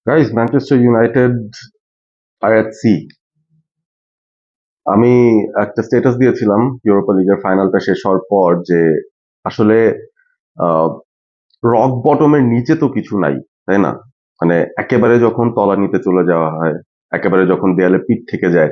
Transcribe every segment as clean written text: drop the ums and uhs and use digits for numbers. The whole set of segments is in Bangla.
গাইস, ম্যানচেস্টার ইউনাইটেড আর এট সি। আমি একটা স্ট্যাটাস দিয়েছিলাম ইউরোপা লিগের ফাইনালটা শেষ হওয়ার পর যে আসলে রক বটমের নিচে তো কিছু নাই, তাই না? মানে একেবারে যখন তলানিতে চলে যাওয়া হয়, একেবারে যখন দেয়ালে পিঠ থেকে যায়,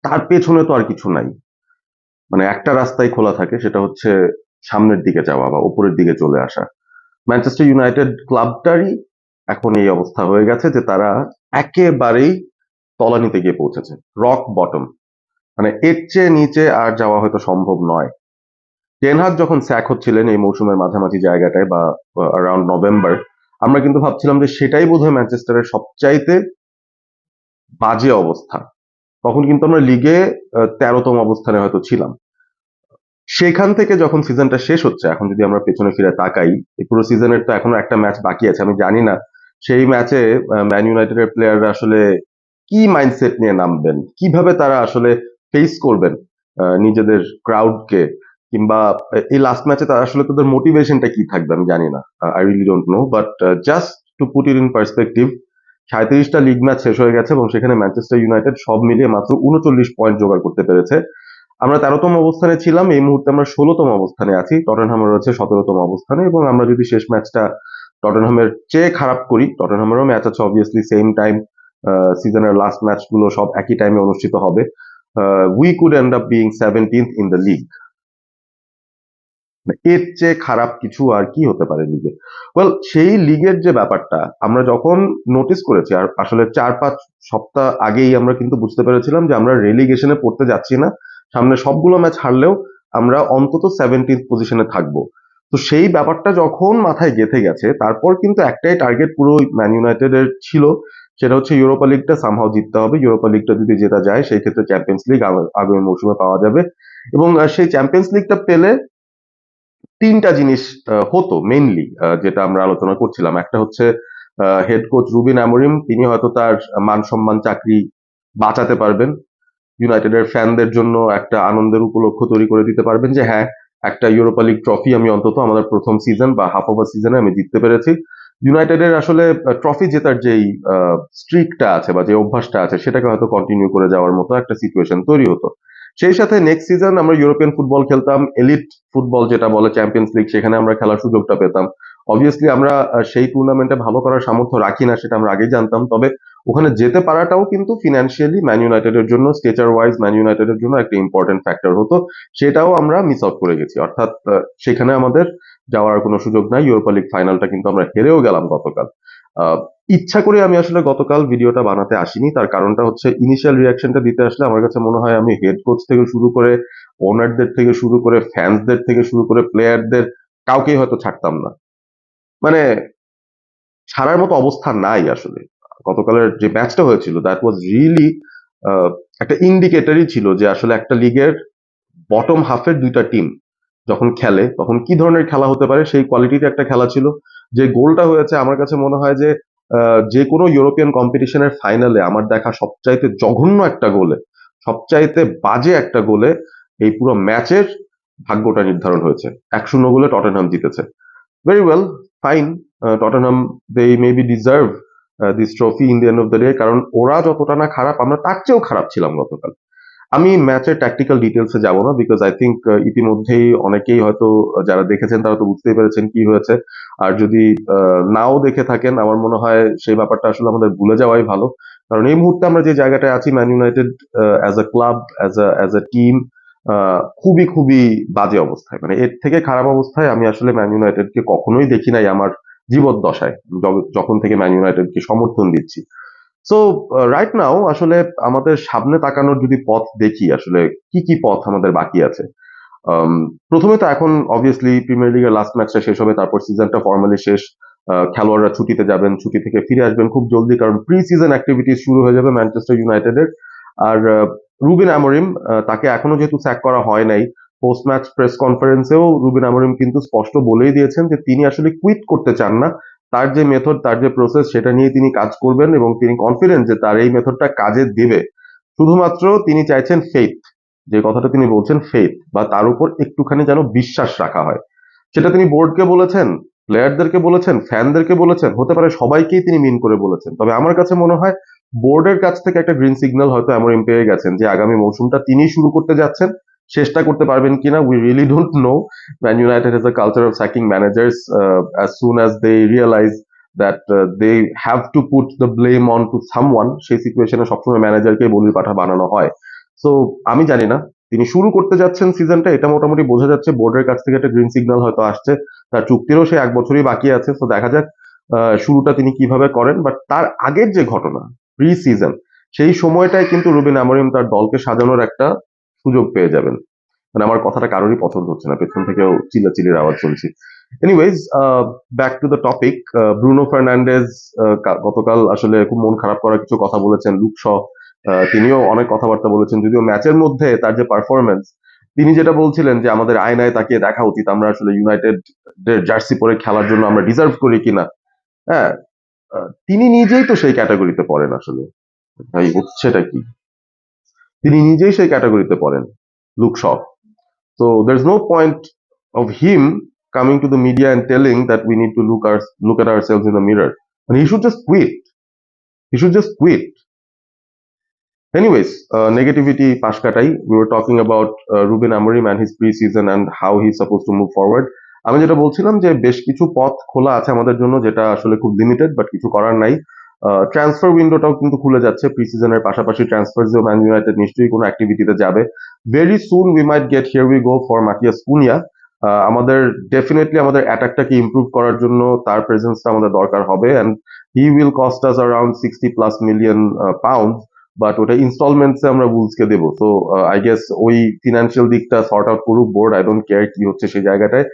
তার পেছনে তো আর কিছু নাই। মানে একটা রাস্তাই খোলা থাকে, সেটা হচ্ছে সামনের দিকে যাওয়া বা উপরের দিকে চলে আসা। ম্যানচেস্টার ইউনাইটেড ক্লাবটারই এখন এই অবস্থা হয়ে গেছে যে তারা একেবারেই তলানিতে গিয়ে পৌঁছেছে, রক বটম। মানে এর চেয়ে নিচে আর যাওয়া হয়তো সম্ভব নয়। টেন হাগ যখন স্যাক হচ্ছিলেন এই মৌসুমের মাঝামাঝি জায়গাটায় বা অ্যারাউন্ড নভেম্বর, আমরা কিন্তু ভাবছিলাম যে সেটাই বোধহয় ম্যানচেস্টারের সবচাইতে বাজে অবস্থা। তখন কিন্তু আমরা লিগে 13তম অবস্থানে হয়তো ছিলাম। সেখান থেকে যখন সিজনটা শেষ হচ্ছে, এখন যদি আমরা পেছনে ফিরে তাকাই, এই পুরো সিজনের তো এখনো একটা ম্যাচ বাকি আছে। আমি জানি না সেই ম্যাচে ম্যান ইউনাইটেডের প্লেয়াররা আসলে কি মাইন্ডসেট নিয়ে নামবেন, কিভাবে তারা আসলে ফেস করবেন নিজেদের ক্রাউডকে, কিংবা এই লাস্ট ম্যাচে তারা আসলে তাদের মোটিভেশনটা কি থাকবে আমি জানি না। I really don't know, but just to put it in perspective, 37টা লিগ ম্যাচ শেষ হয়ে গেছে এবং সেখানে ম্যানচেস্টার ইউনাইটেড সব মিলিয়ে মাত্র 39 পয়েন্ট জোগাড় করতে পেরেছে। আমরা 13তম অবস্থানে ছিলাম, এই মুহূর্তে আমরা 16তম অবস্থানে আছি। টটেনহাম রয়েছে 17তম অবস্থানে, এবং আমরা যদি শেষ ম্যাচটা টটেনহামের চেয়ে খারাপ করি, টটেনহামেরও ম্যাচ আছে অবভিয়াসলি সেম টাইম, সিজনের লাস্ট ম্যাচগুলো সব একই টাইমে অনুষ্ঠিত হবে। We could end up being 17th in the league. এর চেয়ে খারাপ কিছু আর কি হতে পারে লিগে? ওয়েল, সেই লিগের যে ব্যাপারটা আমরা যখন নোটিস করেছি, আর আসলে 4-5 সপ্তাহ আগেই আমরা কিন্তু বুঝতে পেরেছিলাম যে আমরা রেলিগেশনে পড়তে যাচ্ছি না। সামনে সবগুলো ম্যাচ হারলেও আমরা অন্তত 17th পজিশনে থাকবো। তো সেই ব্যাপারটা যখন মাথায় গেঁথে গেছে, তারপর কিন্তু একটাই টার্গেট পুরো ম্যান ইউনাইটেডের ছিল, সেটা হচ্ছে ইউরোপা লিগটা সামহাও জিততে হবে। ইউরোপা লিগটা যদি জেতা যায়, সেই ক্ষেত্রে চ্যাম্পিয়ন্স লিগ আগামী মৌসুমে পাওয়া যাবে। এবং সেই চ্যাম্পিয়ন্স লিগটা পেলে তিনটা জিনিস হতো মেইনলি, যেটা আমরা আলোচনা করছিলাম। একটা হচ্ছে হেড কোচ রুবিন অ্যামোরিম, তিনি হয়তো তার মান সম্মান চাকরি বাঁচাতে পারবেন। ইউনাইটেডের ফ্যানদের জন্য একটা আনন্দের উপলক্ষ তৈরি করে দিতে পারবেন যে হ্যাঁ, একটা ইউরোপা লিগ ট্রফি আমি অন্তত আমাদের প্রথম সিজন বা হাফ ওভার সিজনে আমি জিততে পেরেছি। ইউনাইটেডের আসলে ট্রফি জেতার যেই স্ট্রিকটা আছে বা যে অভ্যাসটা আছে, সেটাকে হয়তো কন্টিনিউ করে যাওয়ার মতো একটা সিচুয়েশন তৈরি হতো। সেই সাথে নেক্সট সিজন আমরা ইউরোপিয়ান ফুটবল খেলতাম, এলিট ফুটবল যেটা বলে চ্যাম্পিয়ন্স লিগ, সেখানে আমরা খেলার সুযোগটা পেতাম। অবভিয়াসলি আমরা সেই টুর্নামেন্টে ভালো করার সামর্থ্য রাখি না, সেটা আমরা আগেই জানতাম। তবে ওখানে যেতে পারাটাও কিন্তু ফিনান্সিয়ালি ম্যান ইউনাইটেডের জন্য, স্টেচার ওয়াইজ ম্যান ইউনাইটেডের জন্য একটা ইম্পর্টেন্ট ফ্যাক্টর হতো। সেটাও আমরা মিস আউট করে গেছি, অর্থাৎ সেখানে আমাদের যাওয়ার কোনো সুযোগ নাই। ইউরোপা লিগ ফাইনালটা কিন্তু আমরা হেরেও গেলাম গতকাল। আহ, ইচ্ছা করে আমি আসলে গতকাল ভিডিওটা বানাতে আসিনি, তার কারণটা হচ্ছে ইনিশিয়াল রিয়াকশনটা দিতে আসলে আমার কাছে মনে হয় আমি হেড কোচ থেকে শুরু করে, ওনারদের থেকে শুরু করে, ফ্যান্সদের থেকে শুরু করে, প্লেয়ারদের কাউকেই হয়তো ছাড়তাম না। মানে ছাড়ার মতো অবস্থা নাই আসলে। গতকালের যে ম্যাচটা হয়েছিল, দ্যাট ওয়াজ রিয়েলি একটা ইন্ডিকেটরই ছিল যে আসলে একটা লিগের বটম হাফের দুইটা টিম যখন খেলে তখন কি ধরনের খেলা হতে পারে, সেই কোয়ালিটির একটা খেলা ছিল। যে গোলটা হয়েছে, আমার কাছে মনে হয় যে যে কোনো ইউরোপিয়ান কম্পিটিশনের ফাইনালে আমার দেখা সবচাইতে জঘন্য একটা গোলে, সবচাইতে বাজে একটা গোলে এই পুরো ম্যাচের ভাগ্যটা নির্ধারণ হয়েছে। 1-0 গোলে টটেনহাম জিতেছে। Very well, fine. Tottenham, they maybe deserve this trophy in the end of the day, কারণ ওরা যতটা না খারাপ, আমরা তার চেয়েও খারাপ ছিলাম গতকাল। আমি ম্যাচের ট্যাকটিক্যাল ডিটেলসে যাব না, বিকজ আই থিঙ্ক ইতিমধ্যেই অনেকেই হয়তো যারা দেখেছেন তারা তো বুঝতেই পেরেছেন কি হয়েছে। আর যদি নাও দেখে থাকেন, আমার মনে হয় সেই ব্যাপারটা আসলে আমাদের ভুলে যাওয়াই ভালো। কারণ এই মুহূর্তে আমরা যে জায়গাটায় আছি, man United as a club, as a team, খুবই খুবই বাজে অবস্থায়। মানে এর থেকে খারাপ অবস্থায় আমি আসলে ম্যান ইউনাইটেডকে কখনোই দেখি নাই আমার জীবদ্দশায়, যখন থেকে ম্যান ইউনাইটেডকে সমর্থন দিচ্ছি। সো রাইট নাও আসলে আমাদের সামনে তাকানোর যদি পথ দেখি, আসলে কি কি পথ আমাদের বাকি আছে। আম, প্রথমে তো এখন অবভিয়াসলি প্রিমিয়ার লিগের লাস্ট ম্যাচটা শেষ হবে, তারপর সিজনটা ফর্মালি শেষ। খেলোয়াড়রা ছুটিতে যাবেন, ছুটি থেকে ফিরে আসবেন খুব জলদি, কারণ প্রি সিজন অ্যাক্টিভিটিস শুরু হয়ে যাবে ম্যানচেস্টার ইউনাইটেডের। আর রুবিন অ্যামোরিম, তাকে এখনো যেহেতু স্যাক করা হয় নাই, পোস্ট ম্যাচ প্রেস কনফারেন্সেও রুবিন অ্যামোরিম কিন্তু স্পষ্ট বলেই দিয়েছেন যে তিনি আসলে কুইট করতে চান না। তার যে মেথড, তার যে প্রসেস, সেটা নিয়ে তিনি কাজ করবেন এবং তিনি কনফিডেন্ট যে তার এই মেথডটা কাজে দেবে। শুধুমাত্র তিনি চাইছেন ফেথ, যে কথাটা তিনি বলছেন ফেথ, বা তার উপর একটুখানি যেন বিশ্বাস রাখা হয়। সেটা তিনি বোর্ডকে বলেছেন, প্লেয়ারদেরকে বলেছেন, ফ্যানদেরকে বলেছেন, হতে পারে সবাইকেই তিনি মিন করে বলেছেন। তবে আমার কাছে মনে হয় বোর্ডের কাছ থেকে একটা গ্রিন সিগন্যাল হয়তো অ্যামোরিম পেয়ে গেছেন যে আগামী মৌসুমটা তিনিই শুরু করতে যাচ্ছেন। শেষটা করতে পারবেন কিনা we really don't know. Man United has a culture of sacking managers as soon as they realise that they have to put the blame on to someone, সেই সিচুয়েশনে সবসময় ম্যানেজারকে বলির পাঠা বানানো হয়। সো আমি জানি না, তিনি শুরু করতে যাচ্ছেন সিজনটা, এটা মোটামুটি বোঝা যাচ্ছে। বোর্ডের কাছ থেকে একটা গ্রিন সিগন্যাল হয়তো আসছে, তার চুক্তিরও সে 1 বছরই বাকি আছে। তো দেখা যাক শুরুটা তিনি কিভাবে করেন। বাট তার আগের যে ঘটনা, প্রি সিজন, সেই সময়টায় কিন্তু রুবেন আমরিম তার দলকে সাজানোর একটা সুযোগ পেয়ে যাবেন। মানে আমার কথাটা কারোরই পছন্দ হচ্ছে না, পেছন থেকেও চিল্লাচিল্লির আওয়াজ শুনছি। Anyways, back to the topic. Bruno Fernandes গতকাল আসলে খুব মন খারাপ করার কিছু কথা বলেছেন। লুক শ তিনিও অনেক কথাবার্তা বলেছেন, যদিও ম্যাচের মধ্যে তার যে পারফরমেন্স, তিনি যেটা বলছিলেন যে আমাদের আয়নায় তাকিয়ে দেখা উচিত আমরা আসলে ইউনাইটেড জার্সি পরে খেলার জন্য আমরা ডিজার্ভ করি কিনা। হ্যাঁ, তিনি নিজেই তো সেই ক্যাটাগরিতে পড়েন আসলে। ভাই হচ্ছেটা কি, তিনি নিজেই সেই ক্যাটাগরিতে পড়েন, look Shaw. So there's no point of him coming to the media and telling that we need to look at ourselves in the mirror. And he should just quit. He should just quit. Anyways, negativity pash katai. We were talking about Ruben Amorim and his pre-season and how he's supposed to move forward. আমি যেটা বলছিলাম যে বেশ কিছু পথ খোলা আছে আমাদের জন্য, যেটা আসলে খুব লিমিটেড, বাট কিছু করার নাই। ট্রান্সফার উইন্ডোটাও কিন্তু খুলে যাচ্ছে, প্রি সিজনের পাশাপাশি ট্রান্সফার যে ম্যান ইউনাইটেড নিশ্চয়ই কোনো অ্যাক্টিভিটিতে যাবে। Very soon we might get here we go for Matheus Cunha. আমাদের ডেফিনেটলি আমাদের অ্যাটাকটাকে ইমপ্রুভ করার জন্য তার প্রেজেন্সটা আমাদের দরকার হবে, and he will cost us around 60+ million pound. But ওটা ইনস্টলমেন্টসে আমরা উলসকে দেবো। তো আই গেস ওই ফিনান্সিয়াল দিকটা সর্ট আউট করুক বোর্ড। আই ডোন্ট কেয়ার কি হচ্ছে সেই জায়গাটায়।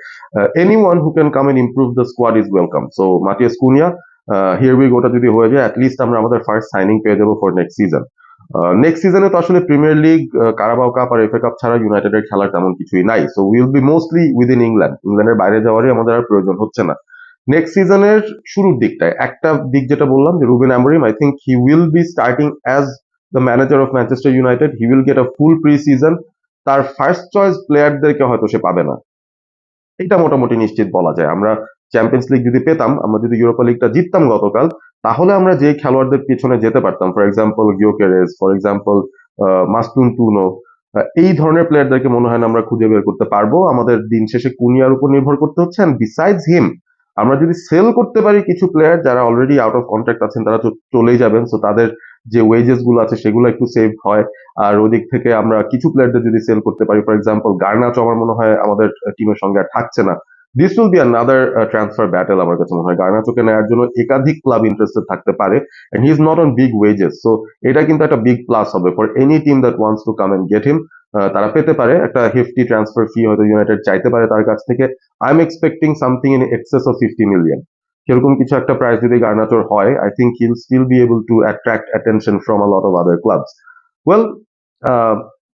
Anyone who can come and improve the squad is welcome. So Matheus Cunha, here we গোটা যদি হয়ে যায়, অ্যাটলিস্ট আমরা আমাদের ফার্স্ট সাইনিং পেয়ে যাবো ফর নেক্সট সিজন। নেক্সট সিজনে তো আসলে প্রিমিয়ার লিগ, কারাবাও কাপ আর এফএ কাপ ছাড়া ইউনাইটেডের খেলার তেমন কিছুই নাই। So will be mostly within England. ইংল্যান্ডের বাইরে যাওয়ারই আমাদের আর প্রয়োজন হচ্ছে না। নেক্সট সিজনের শুরুর দিকটায় একটা দিক যেটা বললাম যে Ruben আমরিম, I think he will be starting as the manager of Manchester United. He will get a full pre season. তার ফার্স্ট চয়েস প্লেয়ারদেরকে হয়তো সে পাবে না, এটা মোটামুটি নিশ্চিত বলা যায়। আমরা চ্যাম্পিয়ন্স লিগ যদি পেতাম, আমরা যদি ইউরোপা লিগটা জিততাম গতকাল, তাহলে আমরা যে খেলোয়াড়দের পিছনে যেতে পারতাম, for example Gyökeres, for example মাস্তুন তুনো, এই ধরনের প্লেয়ারদেরকে মনে হয় না আমরা খুঁজে বের করতে পারবো। আমাদের দিন শেষে কুনিয়ার উপর নির্ভর করতে হচ্ছে। এন্ড বিসাইডস হিম, আমরা যদি সেল করতে পারি কিছু প্লেয়ার যারা অলরেডি আউট অফ কন্ট্রাক্ট আছেন, তারা তো চলেই যাবেন। সো তাদের যে ওয়েজেস গুলো আছে সেগুলো একটু সেভ হয়। আর ওদিক থেকে আমরা কিছু প্লেয়ারদের যদি সেল করতে পারি, ফর এক্সাম্পল গার্নাচো আমার মনে হয় আমাদের টিমের সঙ্গে আর থাকছে না। This will be another transfer battle. আমার কাছে মনে হয় গার্নাচোকে নেওয়ার জন্য একাধিক ক্লাব ইন্টারেস্টেড থাকতে পারে, and he is not on big wages. So এটা কিন্তু একটা বিগ প্লাস হবে for any team that wants to come and get him. তারা পেতে পারে একটা হেফটি ট্রান্সফার ফি, হয়তো ইউনাইটেড চাইতে পারে তার কাছ থেকে। I am expecting something in excess of 50 million. সেরকম কিছু একটা প্রাইস যদি গার্নাচোর হয়, I think he'll still be able to attract attention from a lot of other clubs. Well,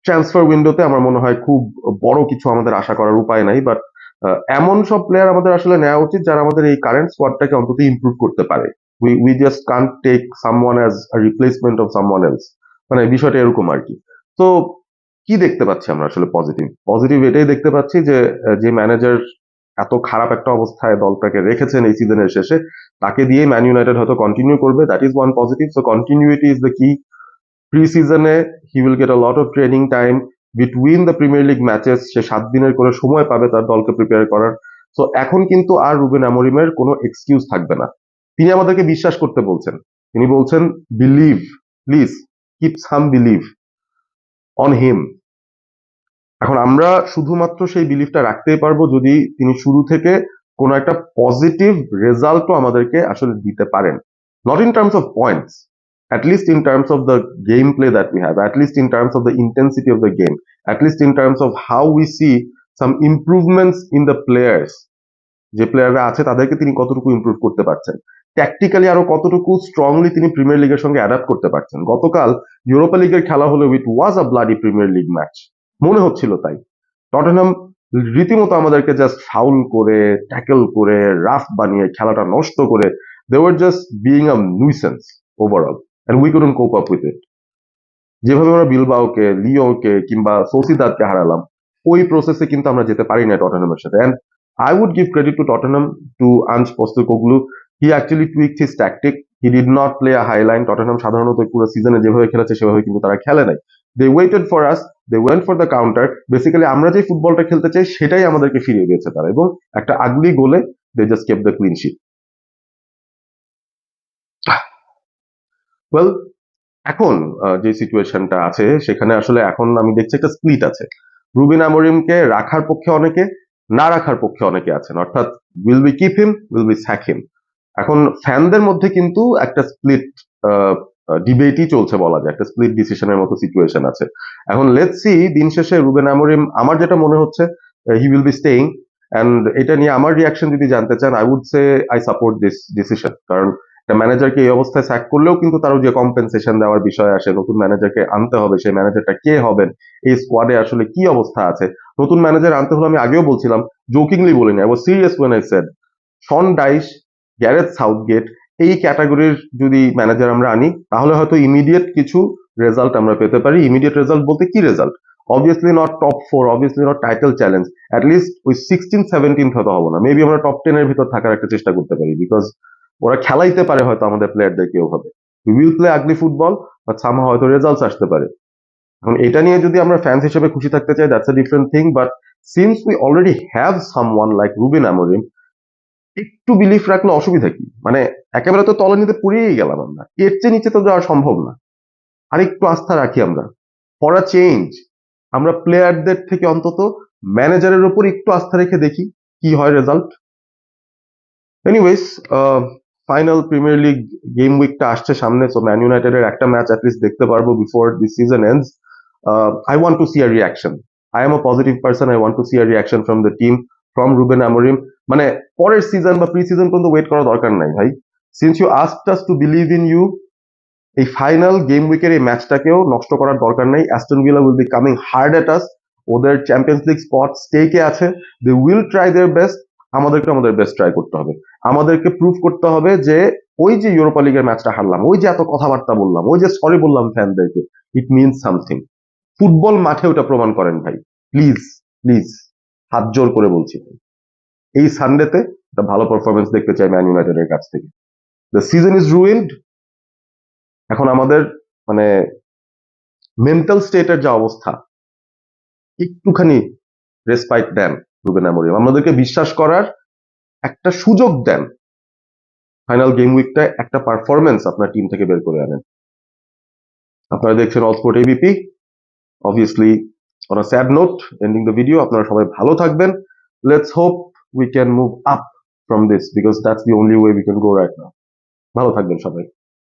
transfer উইন্ডোতে আমার মনে হয় খুব বড় কিছু আমাদের আশা করার উপায় নাই। বাট এমন সব প্লেয়ার আমাদের আসলে নেওয়া উচিত যারা আমাদের এই কারেন্ট স্কোয়াডটাকে অন্তত ইমপ্রুভ করতে পারে। We just can't take someone as a replacement of someone else. মানে বিষয়টা এরকম আর কি। তো কি দেখতে পাচ্ছি আমরা আসলে পজিটিভ? পজিটিভ এটাই দেখতে পাচ্ছি যে যে ম্যানেজার এত খারাপ একটা অবস্থায় দলটাকে রেখেছেন এই সিজনের শেষে, তাকে দিয়ে ম্যান ইউনাইটেড হয়তো কন্টিনিউ করবে। That is one positive. So continuity is the key. প্রি সিজনে he will get a lot of training time between the Premier League matches. সে 7 দিনের করে সময় পাবে তার দলকে প্রিপেয়ার করার। সো এখন কিন্তু আর রুবেন আমরিমের কোনো এক্সকিউজ থাকবে না। তিনি আমাদেরকে বিশ্বাস করতে বলছেন। তিনি বলছেন believe, please keep some believe on him. এখন আমরা শুধুমাত্র সেই বিলিফটা রাখতেই পারবো যদি তিনি শুরু থেকে কোনো একটা পজিটিভ রেজাল্টও আমাদেরকে আসলে দিতে পারেন। Not in terms of points, at least in terms of the gameplay that we have, at least in terms of the intensity of the game, at least in terms of how we see some improvements in the players. যে প্লেয়াররা আছে তাদেরকে তিনি কতটুকু ইমপ্রুভ করতে পারছেন, ট্যাকটিক্যালি আরো কতটুকু স্ট্রংলি তিনি প্রিমিয়ার লিগের সঙ্গে অ্যাডাপ্ট করতে পারছেন। গতকাল ইউরোপা লিগের খেলা হলো, it was a bloody Premier League match, মনে হচ্ছিল তাই। টটেনহাম রীতিমতো আমাদেরকে জাস্ট ফাউল করে, ট্যাকেল করে, রাফ বানিয়ে, খেলাটা নষ্ট করে, they were just being a nuisance overall, and we couldn't cope up with it. যেভাবে আমরা বিলবাওকে, লিওকে কিংবা সোসিদাদকে হারালাম, ওই প্রসেসে কিন্তু আমরা যেতে পারি না টটেনহামের সাথে। I would give credit to Tottenham, to Ange Postecoglou. He actually tweaked his tactic. He did not play a high line. Tottenham সাধারণত পুরো সিজনে যেভাবে খেলেছে সেভাবে কিন্তু তারা খেলে নাই। They waited for us, they went for the counter. Basically আমরা যে ফুটবলটা খেলতে চাই সেটাই আমাদেরকে ফিরিয়ে দিয়েছে তারা, এবং একটা আগলি গোলে they just kept the clean sheet. Well, এখন যে সিচুয়েশনটা আছে সেখানে আসলে এখন আমি দেখছি একটা স্প্লিট আছে। রুবেন আমোরিমকে রাখার পক্ষে অনেকে, না রাখার পক্ষে অনেকে আছেন, অর্থাৎ will be keep him, will be sack him. এখন ফ্যানদের মধ্যে কিন্তু একটা স্প্লিট ডিবেটই চলছে বলা যায়, একটা স্প্লিট ডিসিশনের মতো সিচুয়েশন আছে। এখন লেটস সি দিন শেষে রুবেন আমোরিম, আমার যেটা মনে হচ্ছে he will be staying, and এটা নিয়ে আমার রিয়াকশন যদি জানতে চান, I would say I support this decision. কারণ একটা ম্যানেজারকে এই অবস্থায় স্যাক করলেও কিন্তু তারও যে কম্পেনসেশন দেওয়ার বিষয় আসে, নতুন ম্যানেজারকে আনতে হবে, সেই ম্যানেজারটা কে হবেন, এই স্কোয়াডে আসলে কি অবস্থা আছে, নতুন ম্যানেজার আনতে হলে, আমি আগেও বলছিলাম, জোকিংলি বলিনি, I was serious when I said Sean Dyche, Gareth Southgate, এই ক্যাটাগরির যদি ম্যানেজার আমরা আনি তাহলে হয়তো ইমিডিয়েট কিছু রেজাল্ট আমরা পেতে পারি। ইমিডিয়েট রেজাল্ট বলতে কি result? Obviously not top 4, obviously not title challenge, at least ওই 16-17 হয়তো হবো না, মেবি আমরা টপ 10 এর ভিতর থাকার একটা চেষ্টা করতে পারি, বিকজ ওরা খেলাইতে পারে হয়তো আমাদের প্লেয়ারদেরকে ওভাবে। We will play ugly football, but somehow হয়তো রেজাল্টস আসতে পারে। এখন এটা নিয়ে যদি আমরা ফ্যান্স হিসেবে খুশি থাকতে চাই, that's a different thing, but since we already have someone like Ruben Amorim, একটু বিলিফ রাখলে অসুবিধা কি? মানে একেবারে তো তলানিতে পুড়িয়েই গেলাম আমরা, এর চেয়ে নিচে তো যাওয়া সম্ভব না। আর একটু আস্থা রাখি আমরা, ফর আ চেঞ্জ আমরা প্লেয়ারদের থেকে অন্তত ম্যানেজারের উপর একটু আস্থা রেখে দেখি কি হয় result. Anyways, final Premier League game উইকটা আসছে সামনে, সো ম্যান ইউনাইটেডের একটা ম্যাচ অ্যাটলিস্ট দেখতে পারবো before this season ends. I want to C a reaction. I am a positive person, I want to C a reaction from the team, from Ruben Amorim. মানে পরের সিজন বা প্রি সিজন পর্যন্ত ওয়েট করার দরকার নাই ভাই। Since you asked us to believe in you, এই ফাইনাল গেম উইকের এই ম্যাচটাকেও নষ্ট করার দরকার নেই। Aston Villa will be coming hard at us, ওদের চ্যাম্পিয়ন্স লিগ স্পট স্টেকে আছে, they will try their best. আমাদেরকে আমাদের বেস্ট ট্রাই করতে হবে, আমাদেরকে প্রুভ করতে হবে যে ওই যে ইউরোপা লিগের ম্যাচটা হারলাম, ওই যে এত কথাবার্তা বললাম, ওই যে সরি বললাম ফ্যানদেরকে, ইট মিনস সামথিং। ফুটবল মাঠে ওটা প্রমাণ করেন ভাই, প্লিজ প্লিজ, হাত জোর করে বলছি। এই সানডেতে একটা ভালো পারফরমেন্স দেখতে চাই ম্যান ইউনাইটেডের কাছ থেকে। The season is ruined. এখন আমাদের মানে মেন্টাল স্টেটের যা অবস্থা, একটুখানি রেসপাইট দেন রুবেন আমোরিম, আমাদেরকে বিশ্বাস করার একটা সুযোগ দেন। ফাইনাল গেম উইকটায় একটা পারফরমেন্স আপনার টিম থেকে বের করে আনেন। আপনারা দেখছেন all sport ABP. Obviously on a sad note ending the video, আপনারা সবাই ভালো থাকবেন। Let's hope we can move up from this, because that's the only way we can go right now. ভালো থাকবেন সবাই।